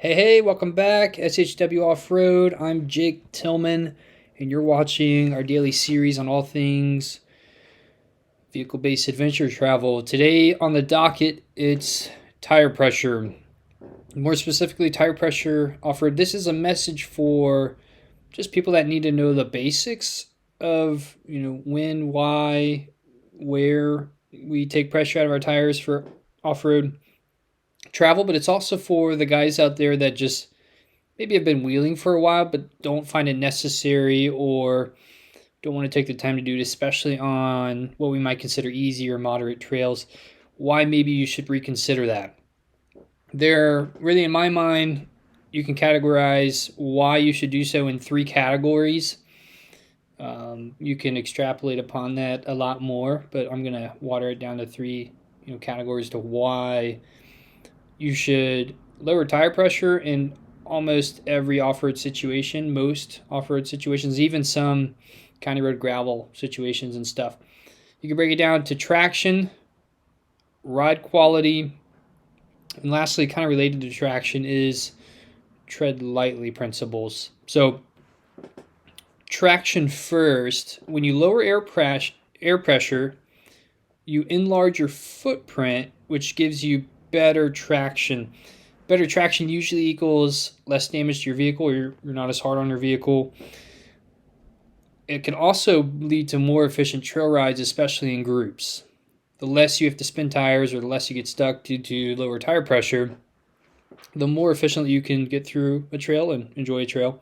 Hey, welcome back. SHW Offroad. I'm Jake Tillman, and you're watching our daily series on all things vehicle-based adventure travel. Today on the docket, it's tire pressure. More specifically, tire pressure off-road. This is a message for just people that need to know the basics of, when, why, where we take pressure out of our tires for off-road travel, but it's also for the guys out there that just maybe have been wheeling for a while but don't find it necessary or don't want to take the time to do it, especially on what we might consider easy or moderate trails. Why maybe you should reconsider that. There, really, in my mind, you can categorize why you should do so in three categories. You can extrapolate upon that a lot more, but I'm going to water it down to three categories to why you should lower tire pressure in almost every off-road situation, most off-road situations, even some county road gravel situations and stuff. You can break it down to traction, ride quality, and lastly, kind of related to traction, is tread lightly principles. So traction first. When you lower air pressure, you enlarge your footprint, which gives you better traction. Better traction usually equals less damage to your vehicle. You're not as hard on your vehicle. It can also lead to more efficient trail rides, especially in groups. The less you have to spin tires or the less you get stuck due to lower tire pressure, the more efficiently you can get through a trail and enjoy a trail.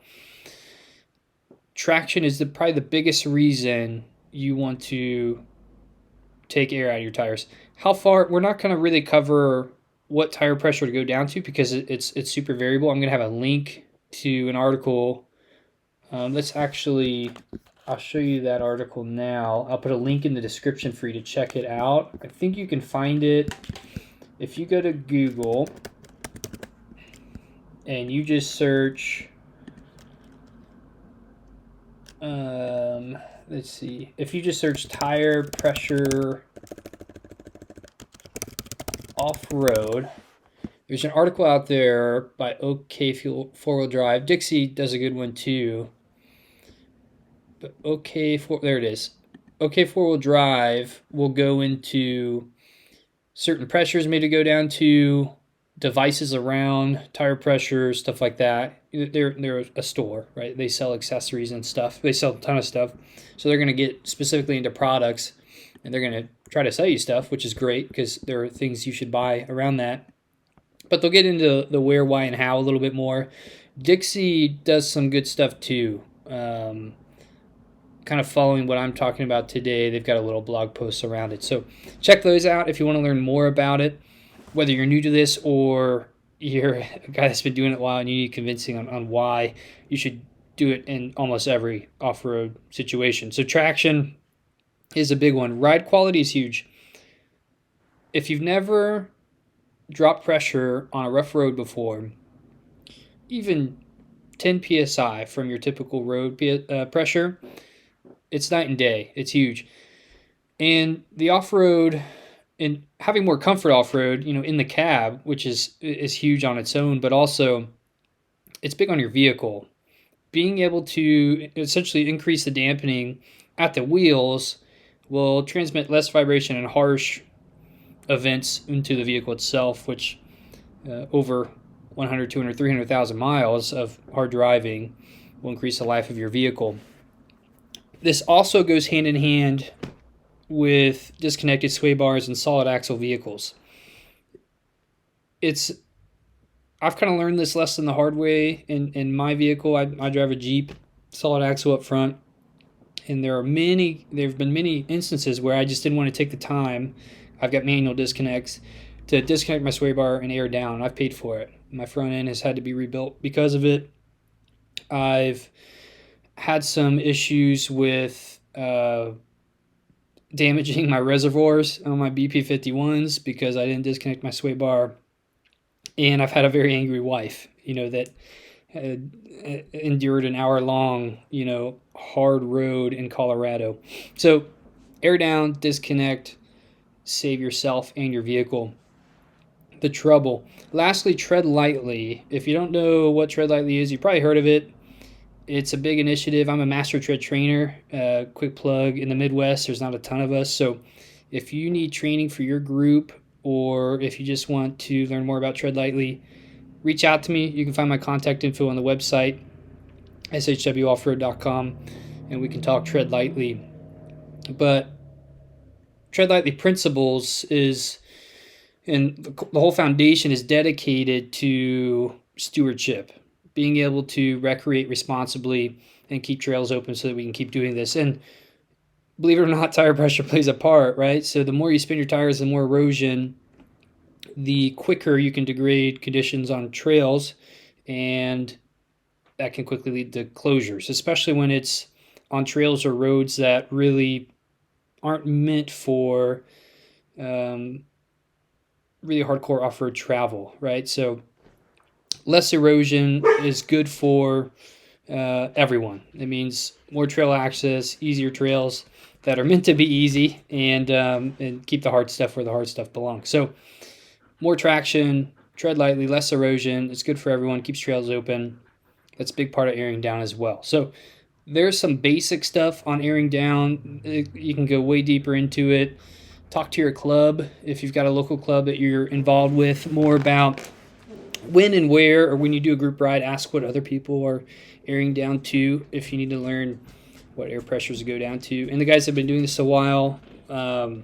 Traction is probably the biggest reason you want to take air out of your tires. How far? We're not going to really cover what tire pressure to go down to because it's super variable. I'm going to have a link to an article. I'll show you that article now. I'll put a link in the description for you to check it out. I think you can find it if you go to Google and you just search, let's see, if you just search tire pressure off-road, there's an article out there by OK Four-Wheel Drive. Dixie does a good one too. But there it is. OK Four-Wheel Drive will go into certain pressures made to go down to, devices around tire pressure, stuff like that. They're a store, right? They sell accessories and stuff. They sell a ton of stuff. So they're going to get specifically into products, and they're going to try to sell you stuff, which is great because there are things you should buy around that. But they'll get into the where, why, and how a little bit more. Dixie does some good stuff too. Kind of following what I'm talking about today. They've got a little blog post around it. So check those out if you want to learn more about it. Whether you're new to this or you're a guy that's been doing it a while and you need convincing on why you should do it in almost every off-road situation. So traction is a big one. Ride quality is huge. If you've never dropped pressure on a rough road before, even 10 psi from your typical road pressure, it's night and day. It's huge. And the off-road, and having more comfort off-road, in the cab, which is huge on its own, but also it's big on your vehicle. Being able to essentially increase the dampening at the wheels will transmit less vibration and harsh events into the vehicle itself, which over 100, 200, 300,000 miles of hard driving will increase the life of your vehicle. This also goes hand in hand with disconnected sway bars and solid axle vehicles. I've kind of learned this lesson the hard way in my vehicle. I drive a Jeep, solid axle up front, and there have been many instances where I just didn't want to take the time. I've got manual disconnects to disconnect my sway bar and air down. I've paid for it. My front end has had to be rebuilt because of it. I've had some issues with damaging my reservoirs on my BP51s because I didn't disconnect my sway bar. And I've had a very angry wife, that endured an hour-long, hard road in Colorado. So air down, disconnect, save yourself and your vehicle. the trouble. Lastly, tread lightly. If you don't know what tread lightly is, you probably heard of it. It's a big initiative. I'm a master tread trainer. Quick plug, in the Midwest, there's not a ton of us. So if you need training for your group, or if you just want to learn more about tread lightly, reach out to me. You can find my contact info on the website, shwoffroad.com, and we can talk tread lightly. But tread lightly principles is, and the whole foundation is dedicated to stewardship, being able to recreate responsibly and keep trails open so that we can keep doing this. And believe it or not, tire pressure plays a part, right? So the more you spin your tires, the more erosion, the quicker you can degrade conditions on trails, and that can quickly lead to closures, especially when it's on trails or roads that really aren't meant for really hardcore off-road travel, right? So less erosion is good for everyone. It means more trail access, easier trails that are meant to be easy, and keep the hard stuff where the hard stuff belongs. So more traction, tread lightly, less erosion. It's good for everyone, keeps trails open. That's a big part of airing down as well. So there's some basic stuff on airing down. You can go way deeper into it. Talk to your club, if you've got a local club that you're involved with, more about when and where, or when you do a group ride, ask what other people are airing down to if you need to learn what air pressures to go down to. And the guys that have been doing this a while, I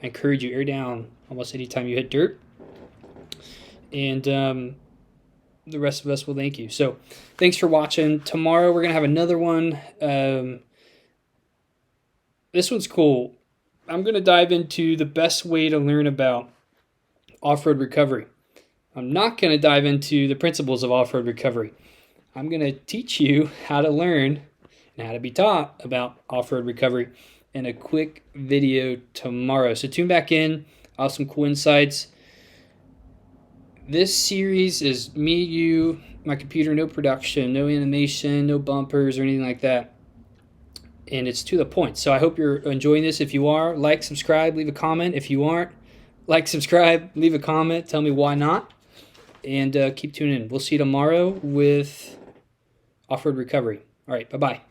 encourage you, air down almost anytime you hit dirt. And the rest of us will thank you. So thanks for watching. Tomorrow we're going to have another one. This one's cool. I'm going to dive into the best way to learn about off-road recovery. I'm not going to dive into the principles of off-road recovery. I'm going to teach you how to learn and how to be taught about off-road recovery in a quick video tomorrow. So tune back in. I'll have some cool insights. This series is me, you, my computer, no production, no animation, no bumpers or anything like that. And it's to the point. So I hope you're enjoying this. If you are, like, subscribe, leave a comment. If you aren't, like, subscribe, leave a comment. Tell me why not. And keep tuning in. We'll see you tomorrow with off-road recovery. All right, bye-bye.